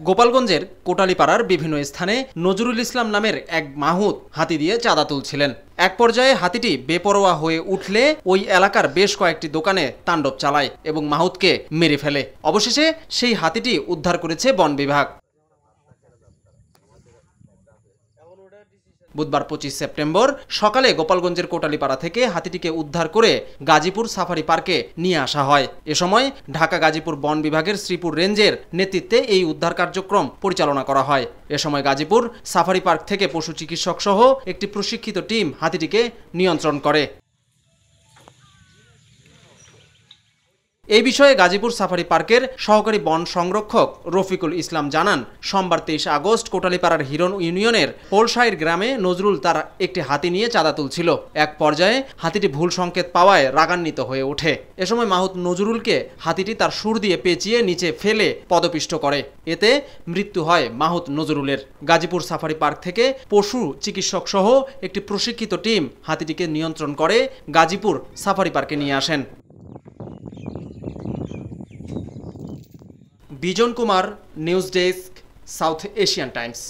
গোপালগঞ্জের কোটালীপাড়ার বিভিন্ন স্থানে নজরুল ইসলাম নামের এক মাহুত হাতি দিয়ে চাঁদা তুলছিলেন। এক পর্যায়ে হাতিটি বেপরোয়া হয়ে উঠলে ওই এলাকার বেশ কয়েকটি দোকানে তাণ্ডব চালায় এবং মাহুতকে মেরে ফেলে। অবশেষে সেই হাতিটি উদ্ধার করেছে বন বিভাগ। বুধবার 25 সেপ্টেম্বর সকালে গোপালগঞ্জের কোটালীপাড়া থেকে হাতিটিকে উদ্ধার করে গাজীপুর সাফারি পার্কে নিয়ে আসা হয়। এ সময় ঢাকা গাজীপুর বন বিভাগের শ্রীপুর রেঞ্জের নেতৃত্বে এই উদ্ধার কার্যক্রম পরিচালনা করা হয়। এ সময় গাজীপুর সাফারি পার্ক থেকে পশু চিকিৎসক সহ একটি প্রশিক্ষিত টিম হাতিটিকে নিয়ন্ত্রণ করে। এই বিষয়ে গাজীপুর সাফারি পার্কের সহকারী বন সংরক্ষক রফিকুল ইসলাম জানান, সোমবার 23 আগস্ট কোটালীপাড়ার হিরন ইউনিয়নের পোলসাইর গ্রামে নজরুল তার একটি হাতি নিয়ে চাঁদা তুলছিল। এক পর্যায়ে হাতিটি ভুল সংকেত পাওয়ায় রাগান্বিত হয়ে ওঠে। এ সময় মাহুত নজরুলকে হাতিটি তার শুঁড় দিয়ে পেঁচিয়ে নিচে ফেলে পদপিষ্ট করে। এতে মৃত্যু হয় মাহুত নজরুলের। গাজীপুর সাফারি পার্ক থেকে পশু চিকিৎসক সহ একটি প্রশিক্ষিত টিম হাতিটিকে নিয়ন্ত্রণ করে গাজীপুর সাফারি পার্কে নিয়ে আসেন। Bijon Kumar, news desk, South Asian Times.